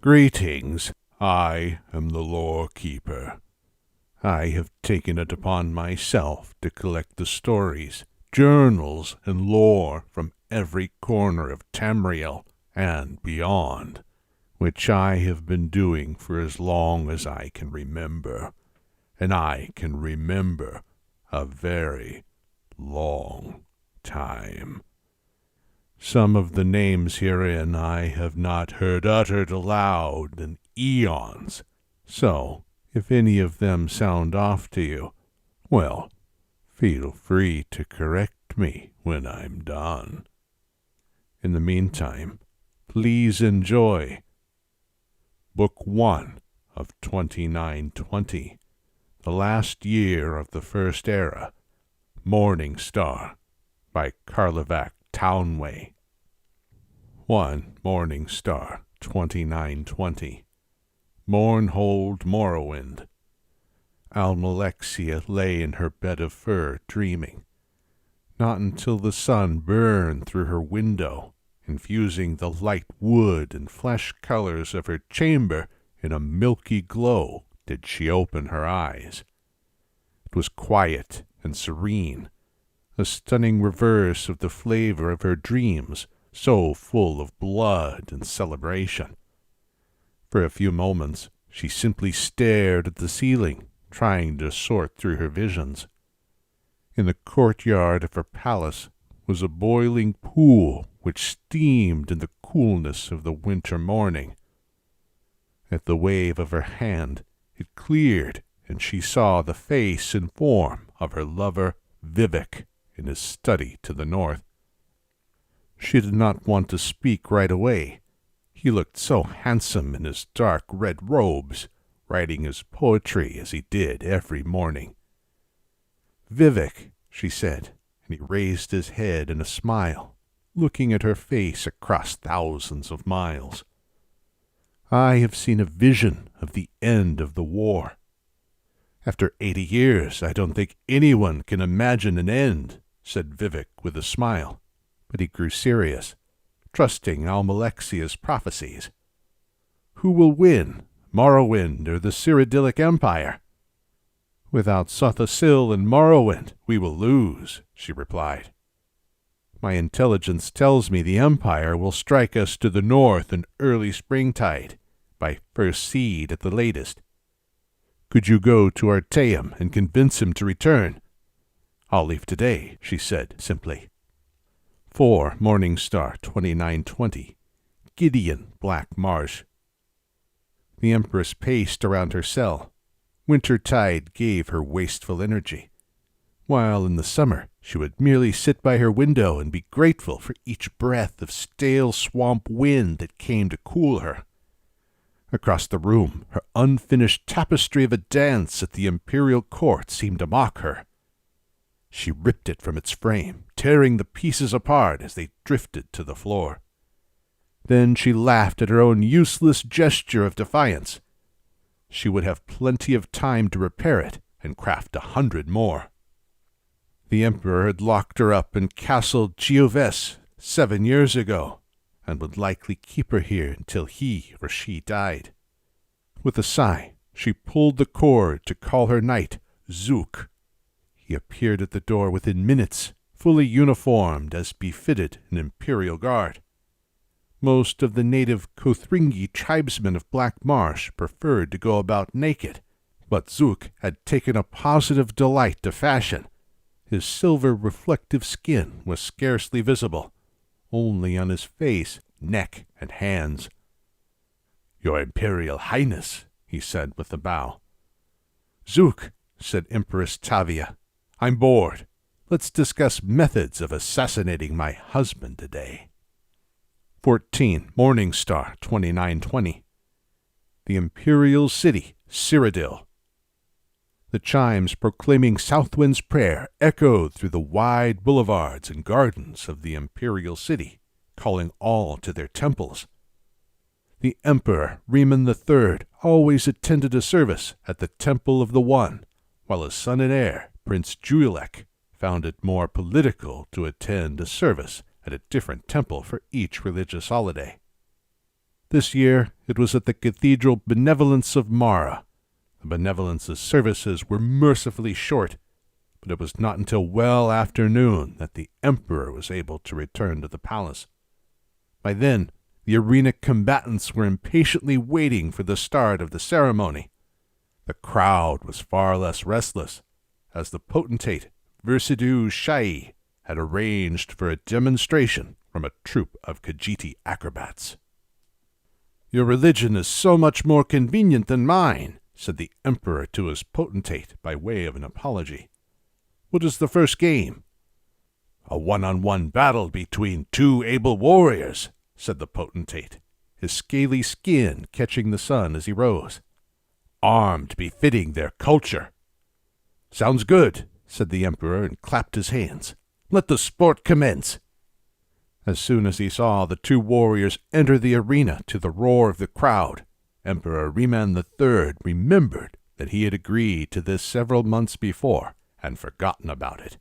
Greetings. I am the Lorekeeper. I have taken it upon myself to collect the stories, journals, and lore from every corner of Tamriel and beyond, which I have been doing for as long as I can remember, and I can remember a very long time. Some of the names herein I have not heard uttered aloud in eons, so if any of them sound off to you, well, feel free to correct me when I'm done. In the meantime, please enjoy Book 1 of 2920, the last year of the First Era, Morning Star, by Carlovac Townway. 1 Morning Star, 2920. Mournhold Morrowind. Almalexia lay in her bed of fur, dreaming. Not until the sun burned through her window, infusing the light wood and flesh colors of her chamber in a milky glow, did she open her eyes. It was quiet and serene, a stunning reverse of the flavor of her dreams, so full of blood and celebration. For a few moments she simply stared at the ceiling, trying to sort through her visions. In the courtyard of her palace was a boiling pool which steamed in the coolness of the winter morning. At the wave of her hand it cleared, and she saw the face and form of her lover Vivek in his study to the north. She did not want to speak right away. He looked so handsome in his dark red robes, writing his poetry as he did every morning. "Vivek," she said, and he raised his head in a smile, looking at her face across thousands of miles. "I have seen a vision of the end of the war. After 80 years, I don't think anyone can imagine an end," said Vivek with a smile, but he grew serious, trusting Almalexia's prophecies. "Who will win, Morrowind or the Cyrodiilic Empire?" "Without Sothosil and Morrowind, we will lose," she replied. "My intelligence tells me the Empire will strike us to the north in early springtide, by first seed at the latest. Could you go to Artaeum and convince him to return?" "I'll leave today," she said simply. 4 Morning Star, 2920. Gideon Black Marsh. The Empress paced around her cell. Wintertide gave her wasteful energy, while in the summer she would merely sit by her window and be grateful for each breath of stale swamp wind that came to cool her. Across the room, her unfinished tapestry of a dance at the imperial court seemed to mock her. She ripped it from its frame, tearing the pieces apart as they drifted to the floor. Then she laughed at her own useless gesture of defiance. She would have plenty of time to repair it and craft 100 more. The Emperor had locked her up in Castle Gioves 7 years ago, and would likely keep her here until he or she died. With a sigh, she pulled the cord to call her knight, Zook. He appeared at the door within minutes, fully uniformed as befitted an imperial guard. Most of the native Kothringi tribesmen of Black Marsh preferred to go about naked, but Zook had taken a positive delight to fashion. His silver reflective skin was scarcely visible, only on his face, neck, and hands. "Your Imperial Highness," he said with a bow. "Zook," said Empress Tavia, "I'm bored. Let's discuss methods of assassinating my husband today." 14 Morning Star, 2920. The Imperial City, Cyrodiil. The chimes proclaiming Southwind's prayer echoed through the wide boulevards and gardens of the Imperial City, calling all to their temples. The Emperor Riemann III always attended a service at the Temple of the One, while his son and heir, Prince Julek, found it more political to attend a service at a different temple for each religious holiday. This year it was at the Cathedral Benevolence of Mara. The Benevolence's services were mercifully short, but it was not until well after noon that the Emperor was able to return to the palace. By then, the arena combatants were impatiently waiting for the start of the ceremony. The crowd was far less restless, as the potentate Versidou Shai had arranged for a demonstration from a troupe of Khajiiti acrobats. "Your religion is so much more convenient than mine," said the Emperor to his potentate by way of an apology. "What is the first game?" "A one-on-one battle between two able warriors," said the potentate, his scaly skin catching the sun as he rose. "Armed befitting their culture." "Sounds good," said the Emperor and clapped his hands. "Let the sport commence." As soon as he saw the two warriors enter the arena to the roar of the crowd, Emperor Riemann III remembered that he had agreed to this several months before and forgotten about it.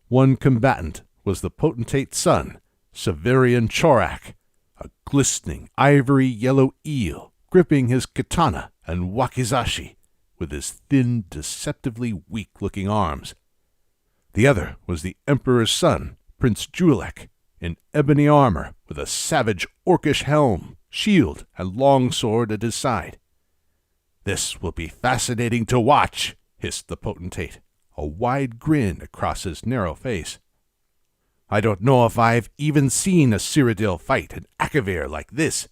One combatant was the potentate's son, Severian Chorak, a glistening ivory-yellow eel gripping his katana and wakizashi with his thin, deceptively weak-looking arms. The other was the Emperor's son, Prince Julek, in ebony armor with a savage orcish helm, shield, and long sword at his side. "This will be fascinating to watch," hissed the potentate, a wide grin across his narrow face. "I don't know if I've even seen a Cyrodiil fight an Akavir like this.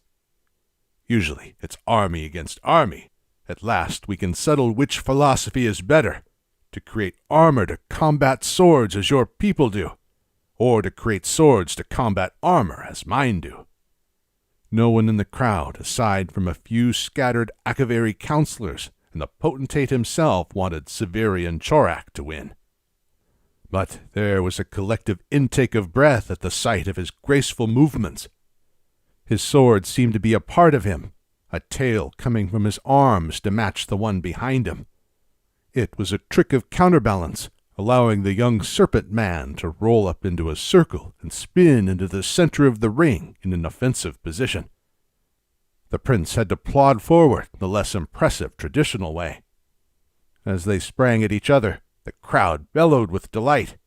Usually it's army against army. At last we can settle which philosophy is better, to create armor to combat swords as your people do, or to create swords to combat armor as mine do." No one in the crowd, aside from a few scattered Akaviri counselors and the potentate himself, wanted Severian Chorak to win. But there was a collective intake of breath at the sight of his graceful movements. His sword seemed to be a part of him, a tail coming from his arms to match the one behind him. It was a trick of counterbalance, allowing the young serpent man to roll up into a circle and spin into the center of the ring in an offensive position. The prince had to plod forward the less impressive traditional way. As they sprang at each other, the crowd bellowed with delight.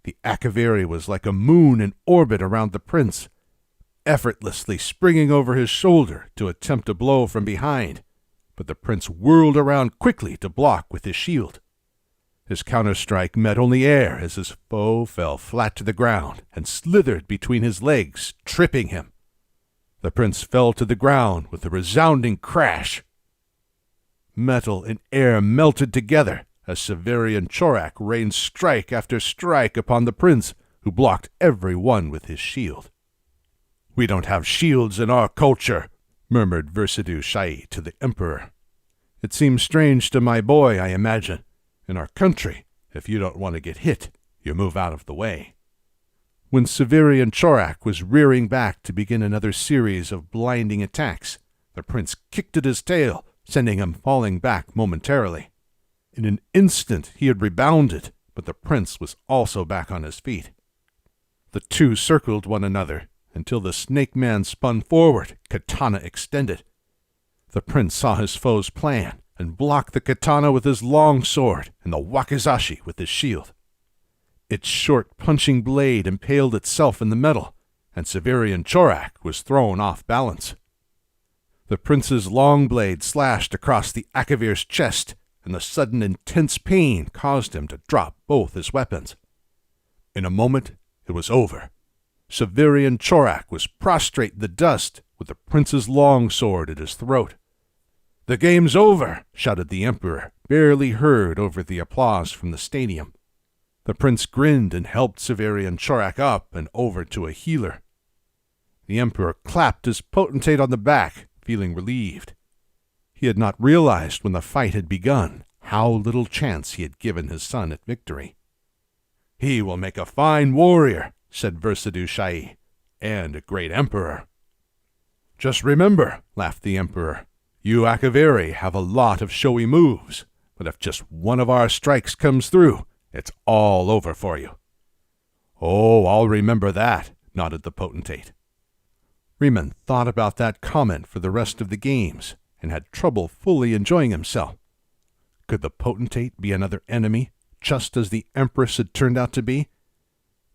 The Akaviri was like a moon in orbit around the prince, effortlessly springing over his shoulder to attempt a blow from behind, but the prince whirled around quickly to block with his shield. His counterstrike met only air as his foe fell flat to the ground and slithered between his legs, tripping him. The prince fell to the ground with a resounding crash. Metal and air melted together as Severian Chorak rained strike after strike upon the prince, who blocked every one with his shield. "We don't have shields in our culture," murmured Versidou Shai to the Emperor. "It seems strange to my boy, I imagine. In our country, if you don't want to get hit, you move out of the way." When Severian Chorak was rearing back to begin another series of blinding attacks, the prince kicked at his tail, sending him falling back momentarily. In an instant he had rebounded, but the prince was also back on his feet. The two circled one another until the snake man spun forward, katana extended. The prince saw his foe's plan and blocked the katana with his long sword and the wakizashi with his shield. Its short punching blade impaled itself in the metal, and Severian Chorak was thrown off balance. The prince's long blade slashed across the Akavir's chest, and the sudden intense pain caused him to drop both his weapons. In a moment, it was over. Severian Chorak was prostrate in the dust with the prince's long sword at his throat. "The game's over," shouted the Emperor, barely heard over the applause from the stadium. The prince grinned and helped Severian Chorak up and over to a healer. The Emperor clapped his potentate on the back, feeling relieved. He had not realized when the fight had begun how little chance he had given his son at victory. "He will make a fine warrior," said Versidou Shai, "and a great emperor." "Just remember," laughed the Emperor, "you Akaviri have a lot of showy moves, but if just one of our strikes comes through, it's all over for you." "Oh, I'll remember that," nodded the potentate. Riemann thought about that comment for the rest of the games and had trouble fully enjoying himself. Could the potentate be another enemy, just as the Empress had turned out to be?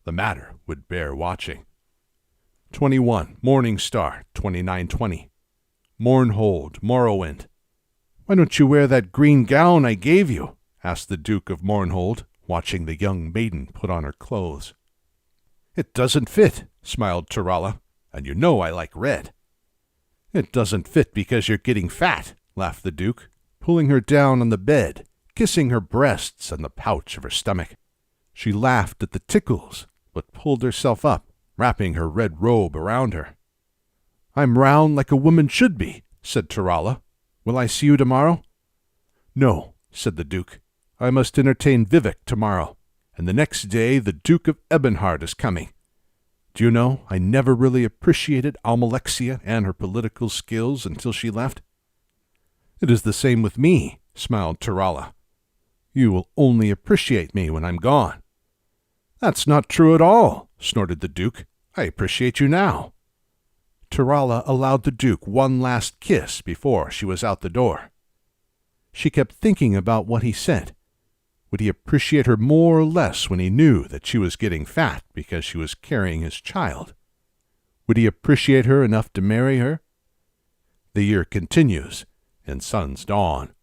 The matter would bear watching. 21. Morning Star, 2920. Mournhold, Morrowind. "Why don't you wear that green gown I gave you?" asked the Duke of Mournhold, watching the young maiden put on her clothes. "It doesn't fit," smiled Tarala, "and you know I like red." "It doesn't fit because you're getting fat," laughed the Duke, pulling her down on the bed, kissing her breasts and the pouch of her stomach. She laughed at the tickles, but pulled herself up, wrapping her red robe around her. "I'm round like a woman should be," said Tarala. "Will I see you tomorrow?" "No," said the Duke. "I must entertain Vivek tomorrow, and the next day the Duke of Ebonheart is coming. Do you know, I never really appreciated Almalexia and her political skills until she left." "It is the same with me," smiled Tarala. "You will only appreciate me when I'm gone." "That's not true at all," snorted the Duke. "I appreciate you now." Tarala allowed the Duke one last kiss before she was out the door. She kept thinking about what he said. Would he appreciate her more or less when he knew that she was getting fat because she was carrying his child? Would he appreciate her enough to marry her? The year continues, and suns dawn.